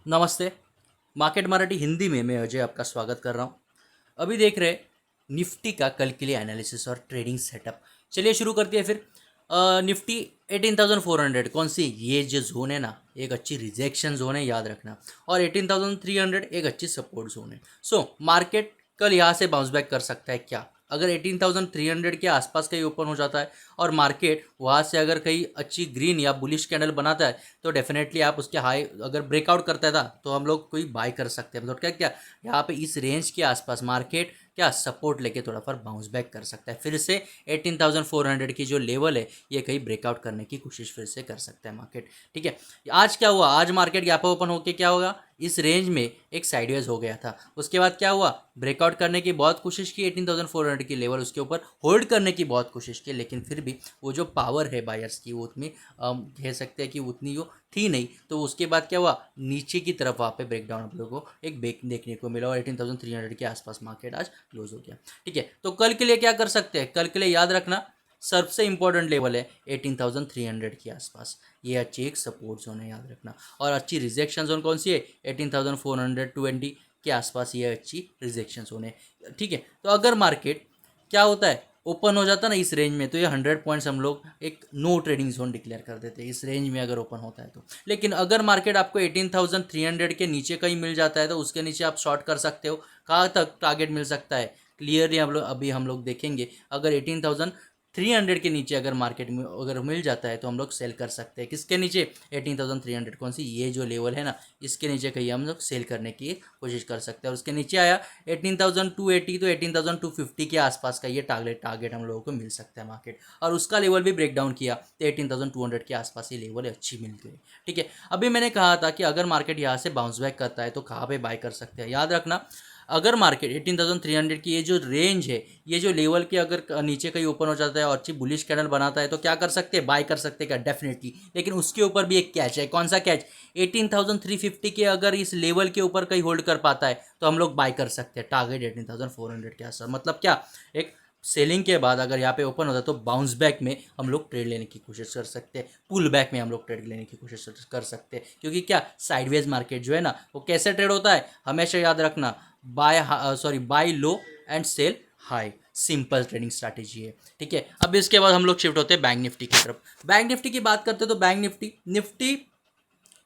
नमस्ते। मार्केट मराठी हिंदी में मैं अजय आपका स्वागत कर रहा हूँ। अभी देख रहे निफ्टी का कल के लिए एनालिसिस और ट्रेडिंग सेटअप। चलिए शुरू करते हैं फिर। निफ्टी 18,400 कौन सी, ये जो जोन है ना, एक अच्छी रिजेक्शन जोन है, याद रखना। और 18,300 एक अच्छी सपोर्ट जोन है। मार्केट कल यहाँ से बाउंस बैक कर सकता है क्या? अगर 18,300 के आसपास कहीं ओपन हो जाता है और मार्केट वहाँ से अगर कहीं अच्छी ग्रीन या बुलिश कैंडल बनाता है तो डेफिनेटली आप उसके हाई अगर ब्रेकआउट करता था तो हम लोग कोई बाय कर सकते हैं। मतलब क्या क्या यहाँ पे इस रेंज के आसपास मार्केट क्या सपोर्ट लेके थोड़ा फर बाउंस बैक कर सकता है। फिर से 18,400 की जो लेवल है ये कहीं ब्रेकआउट करने की कोशिश फिर से कर सकता है मार्केट। ठीक है, आज क्या हुआ? आज मार्केट गैप ओपन होके क्या होगा, इस रेंज में एक साइडवेज हो गया था। उसके बाद क्या हुआ, ब्रेकआउट करने की बहुत कोशिश की, 18,400 की लेवल उसके ऊपर होल्ड करने की बहुत कोशिश की, लेकिन फिर भी वो जो पावर है बायर्स की वो उतनी कह सकते हैं कि उतनी वो थी नहीं। तो उसके बाद क्या हुआ, नीचे की तरफ वहाँ पे ब्रेकडाउन आप लोगों को एक ब्रेक देखने को मिला और 18,300 के आसपास मार्केट आज क्लोज हो गया। ठीक है, तो कल के लिए क्या कर सकते हैं? कल के लिए याद रखना सबसे इंपॉर्टेंट लेवल है 18,300 के आसपास, ये अच्छी एक सपोर्ट जोन है, याद रखना। और अच्छी रिजेक्शन जोन कौन सी है? 18,420 के आसपास ये अच्छी रिजेक्शन जोन है। ठीक है, तो अगर मार्केट क्या होता है ओपन हो जाता ना इस रेंज में, तो ये 100 पॉइंट्स हम लोग एक नो ट्रेडिंग जोन डिक्लेयर कर देते हैं इस रेंज में अगर ओपन होता है तो। लेकिन अगर मार्केट आपको 18,300 के नीचे कहीं मिल जाता है तो उसके नीचे आप शॉर्ट कर सकते हो। कहाँ तक टारगेट मिल सकता है क्लियरली हम लोग देखेंगे। अगर 18,300 के नीचे अगर मार्केट में अगर मिल जाता है तो हम लोग सेल कर सकते हैं। किसके नीचे? 18,300 कौन सी, ये जो लेवल है ना, इसके नीचे कहीं हम लोग सेल करने की कोशिश कर सकते हैं। और उसके नीचे आया 18,280 तो 18,250 के आसपास का ये टारगेट हम लोगों को मिल सकता है मार्केट। और उसका लेवल भी ब्रेक डाउन किया तो 18,200 के आसपास ये लेवल अच्छी मिल गई। ठीक है, अभी मैंने कहा था कि अगर मार्केट यहाँ से बाउंस बैक करता है तो कहाँ पे बाय कर सकते हैं। याद रखना, अगर मार्केट 18,300 की ये जो रेंज है, ये जो लेवल के अगर नीचे कहीं ओपन हो जाता है और अच्छी बुलिश कैंडल बनाता है तो क्या कर सकते हैं? बाय कर सकते हैं क्या? डेफिनेटली। लेकिन उसके ऊपर भी एक कैच है। कौन सा कैच? 18,350 के अगर इस लेवल के ऊपर कहीं होल्ड कर पाता है तो हम लोग बाय कर सकते हैं टारगेट 18,400 के आसपास। मतलब क्या, एक सेलिंग के बाद अगर यहाँ पे ओपन होता है तो बाउंस बैक में हम लोग ट्रेड लेने की कोशिश कर सकते हैं, पुल बैक में हम लोग ट्रेड लेने की कोशिश कर सकते हैं। क्योंकि क्या, साइडवेज मार्केट जो है ना वो कैसे ट्रेड होता है, हमेशा याद रखना, buy low and sell high, simple trading strategy है। ठीक है, अब इसके बाद हम लोग शिफ्ट होते हैं बैंक निफ्टी की तरफ। बैंक निफ्टी की बात करते हैं तो बैंक निफ्टी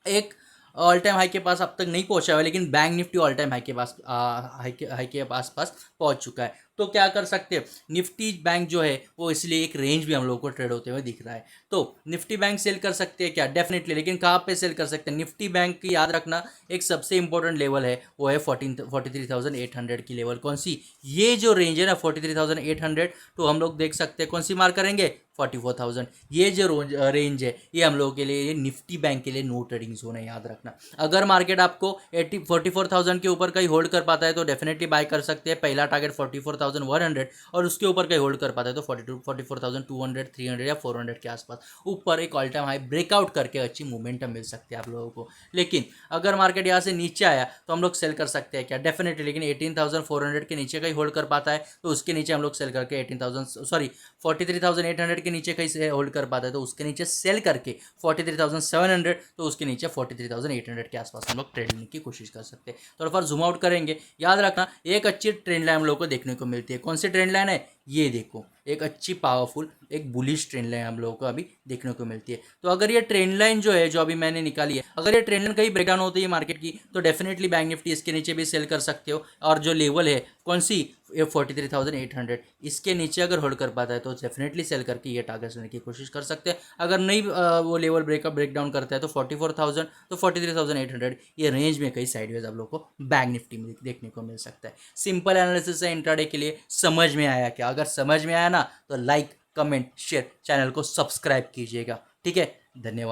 एक ऑल टाइम हाई के पास अब तक नहीं पहुंचा हुआ है, लेकिन bank Nifty all time high के पास हाई के आसपास पहुंच चुका है। तो क्या कर सकते हैं, निफ्टी बैंक जो है वो इसलिए एक रेंज भी हम लोग को ट्रेड होते हुए दिख रहा है। तो निफ्टी बैंक सेल कर सकते हैं क्या? डेफिनेटली। लेकिन कहाँ पे सेल कर सकते हैं? निफ्टी बैंक की याद रखना एक सबसे इंपॉर्टेंट लेवल है, वो है 43,800 की लेवल। कौन सी? ये जो रेंज है ना 43,800, तो हम लोग देख सकते हैं कौन सी मार्क करेंगे? 44,000। ये जो रेंज है ये हम लोगों के लिए, ये निफ्टी बैंक के लिए नो ट्रेडिंग जोन है, याद रखना। अगर मार्केट आपको 44,000 के ऊपर कहीं होल्ड कर पाता है तो डेफिनेटली बाय कर सकते हैं। पहला टारगेट 44,100 और उसके ऊपर कहीं होल्ड कर पाता है तो 44,200, 300 या 400 के आसपास ऊपर एक ऑल टाइम हाई ब्रेकआउट करके अच्छी मोमेंटम मिल सकती है आप लोगों को। लेकिन अगर मार्केट यहाँ से नीचे आया तो हम लोग सेल कर सकते हैं क्या? डेफिनेटली। लेकिन 18,400 के नीचे कहीं होल्ड कर पाता है तो उसके नीचे हम लोग सेल करके 43,800 के नीचे कहीं से होल्ड कर पाता है तो उसके नीचे सेल करके 43,700, तो उसके नीचे 43,800 के आसपास हम लोग ट्रेड लेने की कोशिश कर सकते हैं। थोड़ा फॉर जूम आउट करेंगे, याद रखना एक अच्छी ट्रेंड लाइन हम लोग को देखने को मिलती है। कौन सी ट्रेंड लाइन है? ये देखो, एक अच्छी पावरफुल एक बुलिश ट्रेंड लाइन हम लोगों को अभी देखने को मिलती है। तो अगर ये ट्रेंड लाइन जो है, जो अभी मैंने निकाली है, अगर ये ट्रेंड लाइन कहीं ब्रेकडाउन होती है मार्केट की तो डेफिनेटली बैंक निफ्टी इसके नीचे भी सेल कर सकते हो। और जो लेवल है कौन सी, ये 43,800, इसके नीचे अगर होल्ड कर पाता है तो डेफिनेटली सेल करके ये टारगेट लेने की कोशिश कर सकते हैं। अगर नहीं वो लेवल ब्रेकडाउन करता है तो 44,000 तो 43,800 ये रेंज में कई साइडवेज आप लोग को बैंक निफ्टी में देखने को मिल सकता है। सिंपल एनालिसिस है इंट्राडे के लिए। समझ में आया क्या? अगर समझ में आया ना तो लाइक, कमेंट, शेयर, चैनल को सब्सक्राइब कीजिएगा। ठीक है, धन्यवाद।